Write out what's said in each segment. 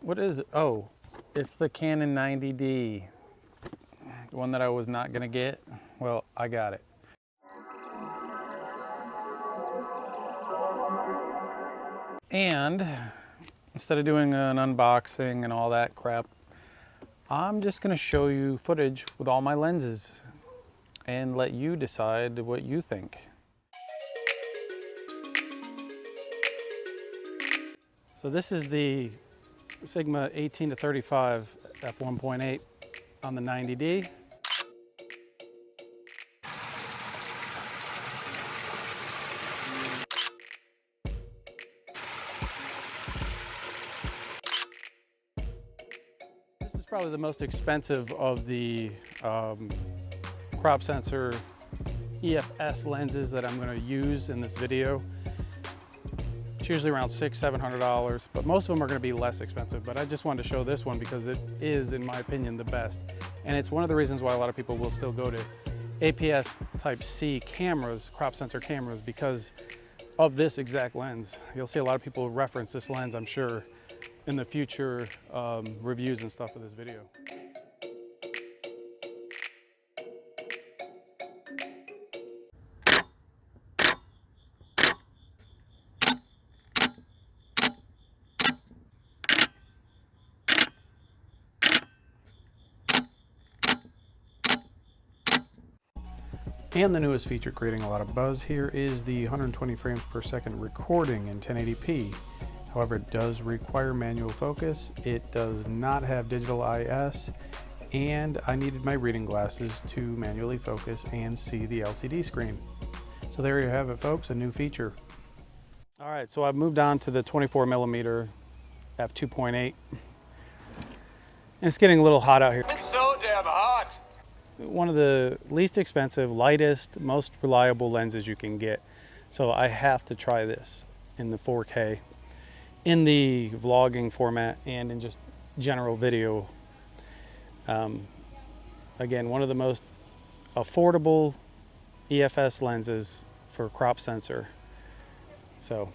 What is it? Oh, it's the Canon 90D. The one that I was not gonna get. Well, I got it. And instead of doing an unboxing and all that crap, I'm just gonna show you footage with all my lenses and let you decide what you think. So this is the Sigma 18-35 f1.8 on the 90D. This is probably the most expensive of the crop sensor EFS lenses that I'm going to use in this video. It's usually around $600–700, but most of them are going to be less expensive. But I just wanted to show this one because it is, in my opinion, the best. And it's one of the reasons why a lot of people will still go to APS-C cameras, crop sensor cameras, because of this exact lens. You'll see a lot of people reference this lens, I'm sure, in the future reviews and stuff of this video. And the newest feature creating a lot of buzz here is the 120 frames per second recording in 1080p. However, it does require manual focus. It does not have digital IS, and I needed my reading glasses to manually focus and see the LCD screen. So there you have it, folks, a new feature. All right, so I've moved on to the 24mm f2.8. And it's getting a little hot out here. It's so damn hot. One of the least expensive, lightest, most reliable lenses you can get. So I have to try this in the 4K, in the vlogging format, and in just general video. Again, one of the most affordable EFS lenses for crop sensor. So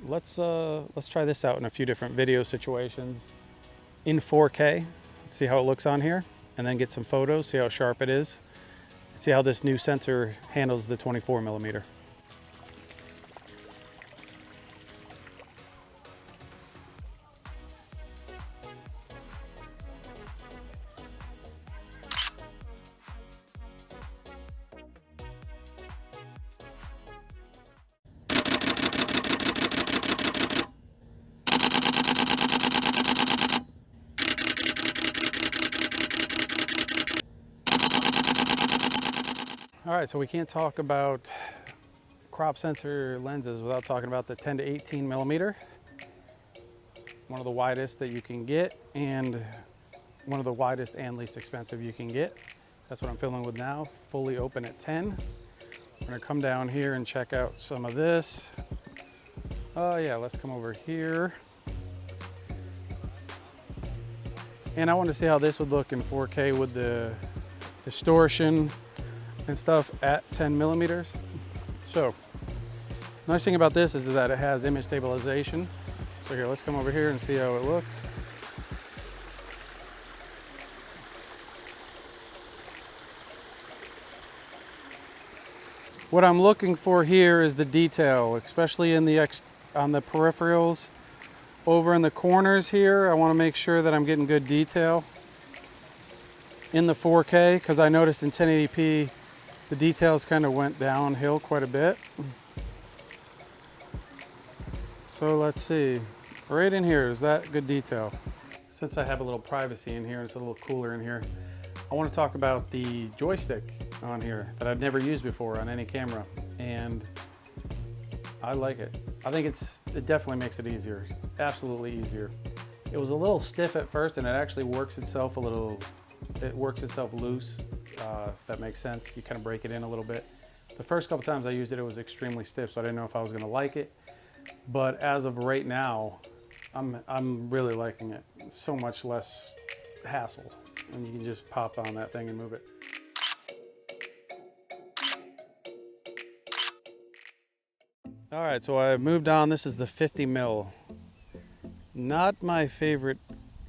let's try this out in a few different video situations in 4K. Let's see how it looks on here, and then get some photos, see how sharp it is, and see how this new sensor handles the 24mm. All right, so we can't talk about crop sensor lenses without talking about the 10–18mm. One of the widest that you can get, and one of the widest and least expensive you can get. That's what I'm filming with now, fully open at 10. We're gonna come down here and check out some of this. Oh yeah, let's come over here. And I want to see how this would look in 4K with the distortion and stuff at 10mm. So, nice thing about this is that it has image stabilization. So here, let's come over here and see how it looks. What I'm looking for here is the detail, especially in on the peripherals. Over in the corners here, I want to make sure that I'm getting good detail in the 4K, because I noticed in 1080p the details kind of went downhill quite a bit. So let's see, right in here, is that good detail? Since I have a little privacy in here, it's a little cooler in here, I want to talk about the joystick on here that I've never used before on any camera, and I like it. I think it definitely makes it easier, absolutely easier. It was a little stiff at first, and it actually works itself loose, if that makes sense. You kind of break it in a little bit. The first couple times I used it, it was extremely stiff, so I didn't know if I was going to like it. But as of right now, I'm really liking it. It's so much less hassle, and you can just pop on that thing and move it. All right, so I moved on. This is the 50mm. Not my favorite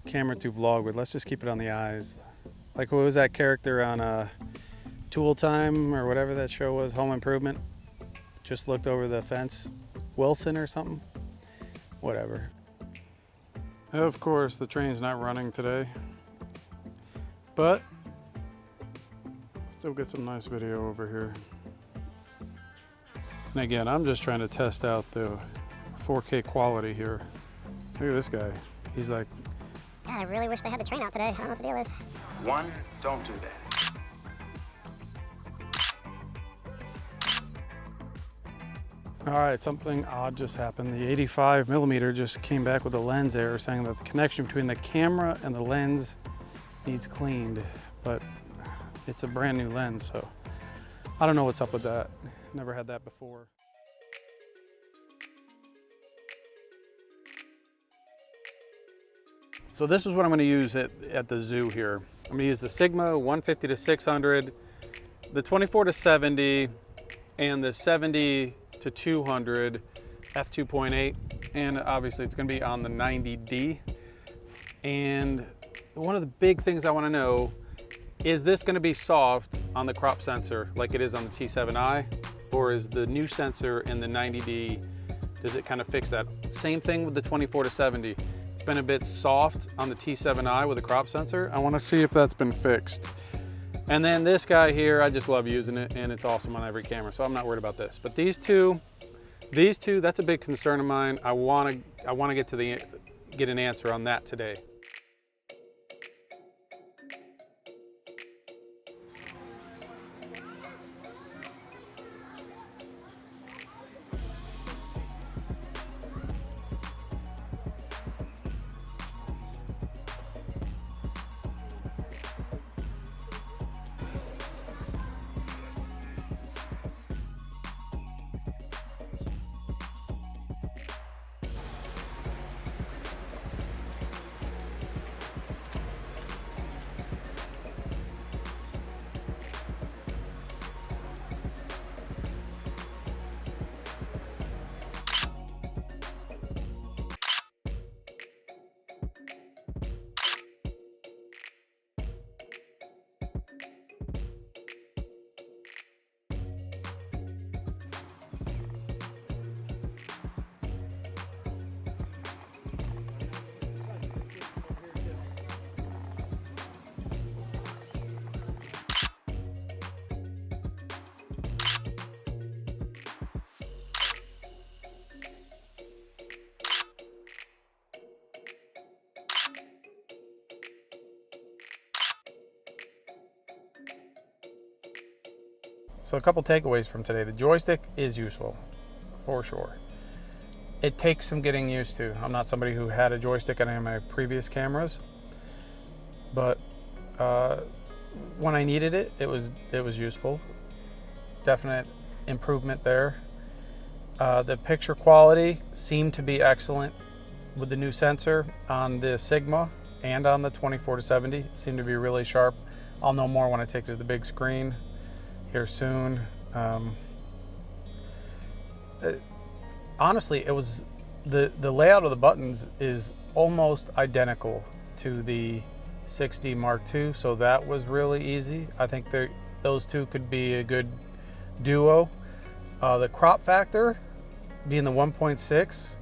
camera to vlog with. Let's just keep it on the eyes. Like, what was that character on Tool Time or whatever that show was, Home Improvement? Just looked over the fence. Wilson or something? Whatever. Of course, the train's not running today, but still get some nice video over here. And again, I'm just trying to test out the 4K quality here. Look at this guy. He's like, God, I really wish they had the train out today. I don't know what the deal is. One, don't do that. all right, something odd just happened. The 85mm just came back with a lens error saying that the connection between the camera and the lens needs cleaned, but it's a brand new lens, so I don't know what's up with that. Never had that before. So this is what I'm going to use at the zoo here. I'm going to use the Sigma 150 to 600, the 24 to 70, and the 70 to 200 f2.8, and obviously it's going to be on the 90D. And one of the big things I want to know is this going to be soft on the crop sensor like it is on the T7i, or is the new sensor in the 90D, does it kind of fix that? Same thing with the 24 to 70. It's been a bit soft on the T7i with the crop sensor. I want to see if that's been fixed. And then this guy here, I just love using it, and it's awesome on every camera, so I'm not worried about this. But these two, that's a big concern of mine. I want to get an answer on that today. So a couple takeaways from today. The joystick is useful, for sure. It takes some getting used to. I'm not somebody who had a joystick on any of my previous cameras, but when I needed it, it was useful. Definite improvement there. The picture quality seemed to be excellent with the new sensor on the Sigma and on the 24 to 70. It seemed to be really sharp. I'll know more when I take it to the big screen here soon. Honestly, it was the layout of the buttons is almost identical to the 6D Mark II, so that was really easy. I think those two could be a good duo. The crop factor being the 1.6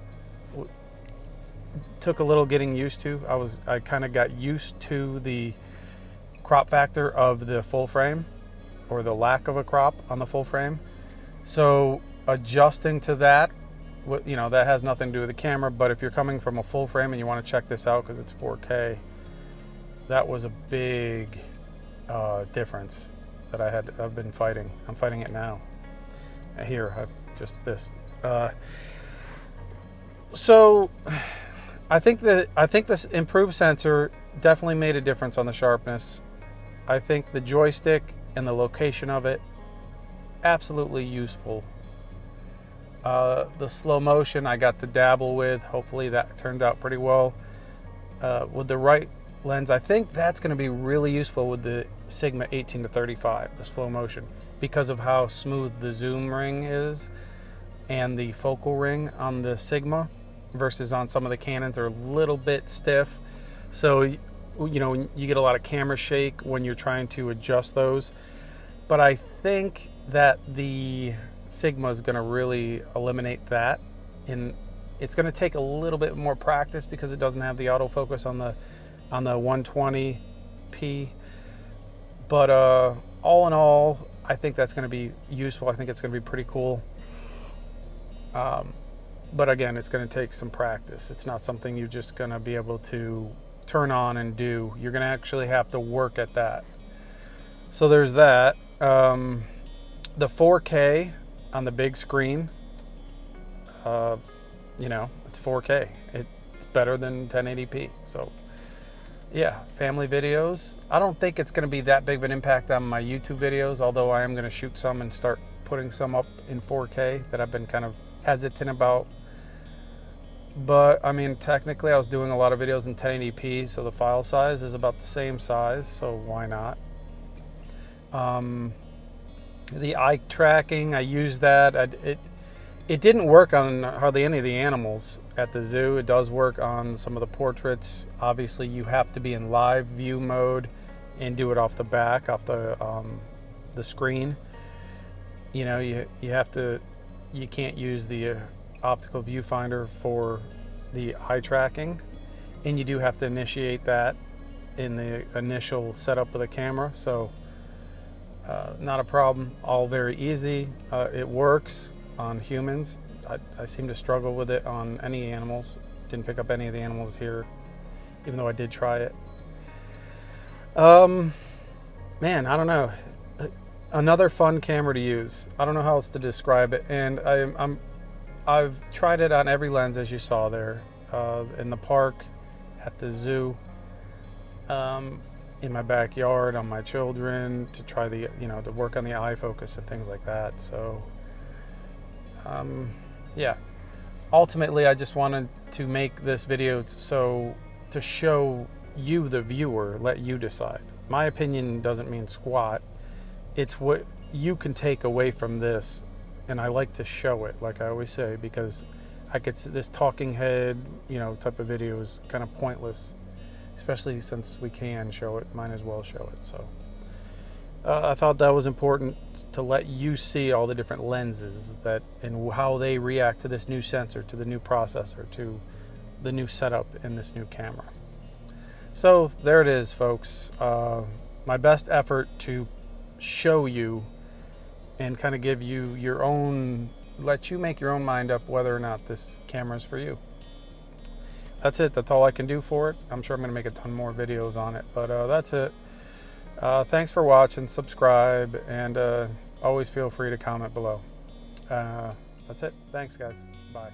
took a little getting used to. I kind of got used to the crop factor of the full frame, or the lack of a crop on the full frame. So adjusting to that, that has nothing to do with the camera, but if you're coming from a full frame and you want to check this out because it's 4K, that was a big difference that I've been fighting. I'm fighting it now. Here, this. So I think this improved sensor definitely made a difference on the sharpness. I think the joystick and the location of it, absolutely useful. The slow motion I got to dabble with. Hopefully that turned out pretty well. With the right lens, I think that's going to be really useful with the Sigma 18 to 35, the slow motion, because of how smooth the zoom ring is and the focal ring on the Sigma versus on some of the Canons are a little bit stiff. So, you know, you get a lot of camera shake when you're trying to adjust those. But I think that the Sigma is going to really eliminate that. And it's going to take a little bit more practice because it doesn't have the autofocus on the 120p. But all in all, I think that's going to be useful. I think it's going to be pretty cool. But again, it's going to take some practice. It's not something you're just going to be able to turn on and do. You're going to actually have to work at that. So there's that. The 4K on the big screen, you know, it's 4K. It's better than 1080p. So yeah, family videos. I don't think it's going to be that big of an impact on my YouTube videos, although I am going to shoot some and start putting some up in 4K that I've been kind of hesitant about. But I mean, technically I was doing a lot of videos in 1080p, so the file size is about the same size, so why not? The eye tracking, I used that. It didn't work on hardly any of the animals at the zoo. It does work on some of the portraits. Obviously you have to be in live view mode and do it off the back, off the screen. You know, you can't use the optical viewfinder for the eye tracking, and you do have to initiate that in the initial setup of the camera. So not a problem, all very easy. It works on humans. I seem to struggle with it on any animals. Didn't pick up any of the animals here, even though I did try it. Man, I don't know. Another fun camera to use. I don't know how else to describe it. And I've tried it on every lens, as you saw there, in the park, at the zoo, in my backyard, on my children, to try the, you know, to work on the eye focus and things like that. So, yeah. Ultimately, I just wanted to make this video to show you, the viewer, let you decide. My opinion doesn't mean squat. It's what you can take away from this. And I like to show it, like I always say, because this talking head, you know, type of video is kind of pointless, especially since we can show it. Might as well show it. So I thought that was important to let you see all the different lenses that and how they react to this new sensor, to the new processor, to the new setup in this new camera. So there it is, folks. My best effort to show you and kind of give you your own, let you make your own mind up whether or not this camera is for you. That's it. That's all I can do for it. I'm sure I'm going to make a ton more videos on it, but that's it. Thanks for watching, subscribe, and always feel free to comment below. That's it. Thanks, guys. Bye.